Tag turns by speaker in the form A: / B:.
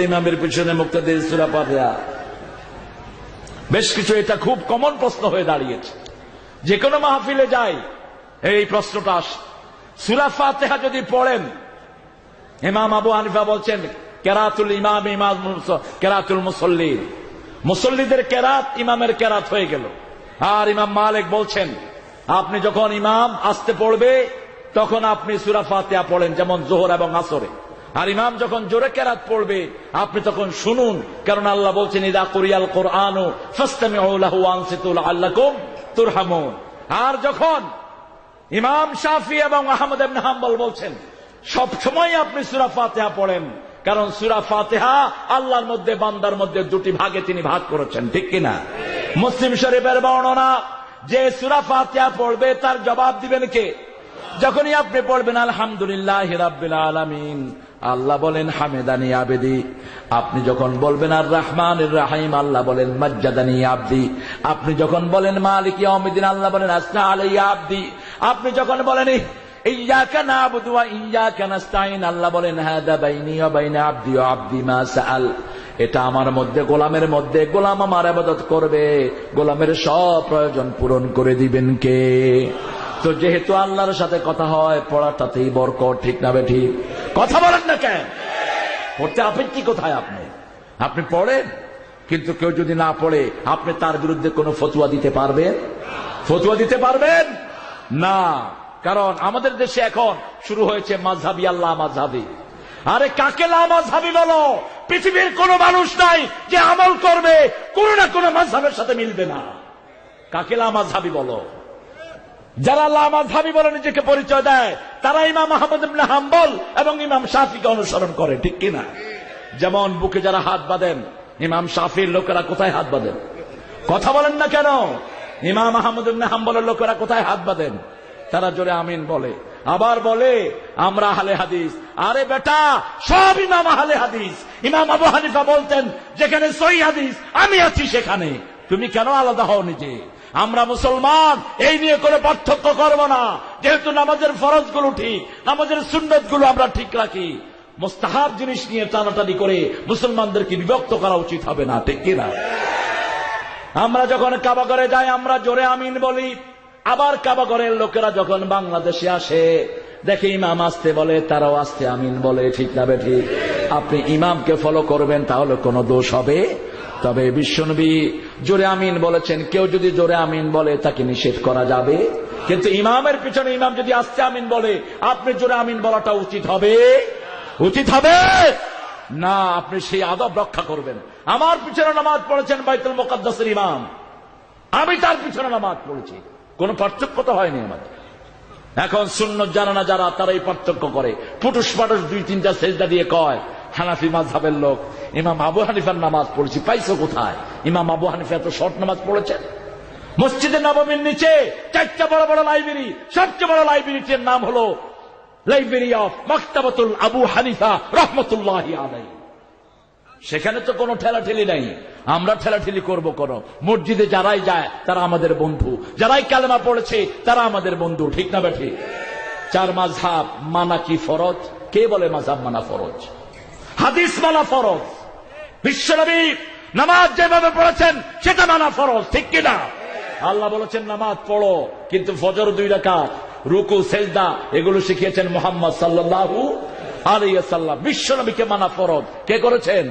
A: ইমামের পিছনে মুক্তাদির সূরা ফাতিহা। বেশ কিছু এটা খুব কমন প্রশ্ন হয়ে দাঁড়িয়েছে, যে কোনো মাহফিলে যাই এই প্রশ্নটা আসে। সূরা ফাতিহা যদি পড়েন, ইমাম আবু হানিফা বলছেন কেরাতুল ইমাম ইমাম কেরাতুল মুসল্লি, মুসল্লিদের কেরাত ইমামের কেরাত হয়ে গেল। আর ইমাম মালিক বলছেন আপনি যখন ইমাম আস্তে পড়বে তখন আপনি সূরা ফাতিহা পড়েন, যেমন যোহর এবং আসরে। আর ইমাম যখন জোরে কেরাত পড়বে আপনি তখন শুনুন, কারণ আল্লাহ বলছেন ইদা কুরিয়াল কুরআনু ফাসতামিউ লাহু ওয়ানসিতু লাআল্লাকুম তুরহামুন। আর যখন ইমাম শাফি এবং আহমদ ইবনে হাম্বল বলছেন সব সময় আপনি সূরা ফাতিহা পড়েন, কারণ সূরা ফাতিহা আল্লাহর মধ্যে বান্দার মধ্যে দুটি ভাগে তিনি ভাগ করেছেন, ঠিক কিনা? মুসলিম শরীফের বর্ণনা যে সূরা ফাতিহা পড়বে তার জবাব দিবেন কে? যখনই আপনি পড়বেন আলহামদুলিল্লাহি রাব্বিল আলামিন, আল্লাহ বলেন হামেদানি আবেদি। আপনি যখন বলবেন আর রহমানির রহিম, আল্লাহ বলেন মাজ্জাদানি আবদি। আপনি যখন বলেন মালিক ইয়াউমিদ্দিন, আল্লাহ বলেন আসনা আলাইয়া আবদি। আপনি যখন বলেন ইয়্যাকা না'বুদু ওয়া ইয়্যাকা নাস্তাইন, আল্লাহ বলেন হাদা বাইনি ওয়া বাইনা আবদি ওয়া আবদি মা সাআল। এটা আমার মধ্যে, গোলামের মধ্যে, গোলাম আমার ইবাদত করবে, গোলামের সব প্রয়োজন পূরণ করে দিবেন কে? তো যেহেতু আল্লাহর সাথে কথা হয়, পড়াটাতেই বরকত, ঠিক না বেঠিক? কথা বলেন না কেন? পড়তে আপত্তি কোথায়? আপনি পড়েন, কিন্তু কেউ যদি না পড়ে আপনি তার বিরুদ্ধে কোনো ফতোয়া দিতে পারবেন? ফতোয়া দিতে পারবেন না। কারণ আমাদের দেশে এখন শুরু হয়েছে মাযহাবি আল্লাহ মাযহাবি। আরে কাকে লা মাযহাবি বলো? পৃথিবীর কোন মানুষ নাই যে আমল করবে কোন না কোন মাযহাবের সাথে মিলবে না। কাকে লা মাযহাবি বলো? যারা লা মাযহাবি বলে নিজেকে পরিচয় দেয় তারা ইমাম আহমদ ইবনে হাম্বল এবং ইমাম শাফিকে অনুসরণ করে, ঠিক কিনা? যেমন বুকে যারা হাত বাঁধেন, ইমাম শাফির লোকেরা কোথায় হাত বাঁধেন? কথা বলেন না কেন? ইমাম আহমদ ইবনে হাম্বলের লোকেরা কোথায় হাত বাঁধেন? তারা জোরে আমিন বলে, আবার বলে আমরা আহলে হাদিস। আরে বেটা, সব ইমাম আহলে হাদিস। ইমাম আবু হানিফা বলতেন যেখানে সহিহ হাদিস আমি আছি সেখানে, তুমি কেন আলাদা হও নিজে? আমরা মুসলমান, এই নিয়ে কোনো পার্থক্য করব না। যেহেতু নামাজের ফরজগুলো ঠিক, নামাজের সুন্নতগুলো আমরা ঠিক রাখি, মুস্তাহাব জিনিস নিয়ে টানাটানি করে মুসলমানদেরকে বিভক্ত করা উচিত হবে না, ঠিক কিনা? আমরা যখন কাবা ঘরে যাই আমরা জোরে আমিন বলি, আবার কাবা ঘরের লোকেরা যখন বাংলাদেশে আসে দেখে ইমাম আস্তে বলে, তারাও আস্তে আমিন বলে, ঠিক না বেঠিক? আপনি ইমামকে ফলো করবেন তাহলে কোনো দোষ হবে? তবে বিশ্বনবী জোরে আমিন বলেছেন, কেউ যদি জোরে আমিন বলে তাকে নিষেধ করা যাবে, কিন্তু ইমামের পিছনে ইমাম যদি আস্তে আমিন বলে আপনি জোরে আমিন বলাটা উচিত হবে? উচিত হবে না। আপনি সেই আদব রক্ষা করবেন। আমার পিছনে নামাজ পড়েছেন বাইতুল মুকাদ্দাসের ইমাম, আমি তার পিছনে নামাজ পড়েছি, কোনো পার্থক্য তো হয়নি আমাদের। এখন সুন্নত জানা না যারা, তারা এই পার্থক্য করে, ফুটুস ফাটুস দুই তিনটা সেজদা দিয়ে কয় হানাফি মাযহাবের লোক ইমাম আবু হানিফার নামাজ পড়েছি। পাইছো কোথায়? ইমাম আবু হানিফা এত শর্ট নামাজ পড়েছেন। মসজিদে নববীর নিচে চারটা বড় বড় লাইব্রেরি, সবচেয়ে বড় লাইব্রেরিটির নাম হলো লাইব্রেরি অফ মাকতাবাতুল আবু হানিফা রাহমাতুল্লাহি আলাইহি। সেখানে তো কোনো ঠেলাঠেলি নাই, আমরা ঠেলাঠেলি করব কেন? মসজিদে যারাই যায় তারা আমাদের বন্ধু, যারাই কালেমা পড়েছে তারা আমাদের বন্ধু, ঠিক না বেঠিক? চার মাযহাব মানা কি ফরজ? কে বলে মাযহাব মানা ফরজ? হাদিস মানা ফরজ। বিশ্বনবী নামাজ যেভাবে পড়েছেন সেটা মানা ফরজ, ঠিক কিনা? আল্লাহ বলেছেন নামাজ পড়ো, কিন্তু ফজর 2 রাকাত, রুকু সেজদা এগুলো শিখিয়েছেন মুহাম্মদ সাল্লাল্লাহু আলাইহি ওয়াসাল্লাম। বিশ্বনবীকে মানা ফরজ কে করেছেন?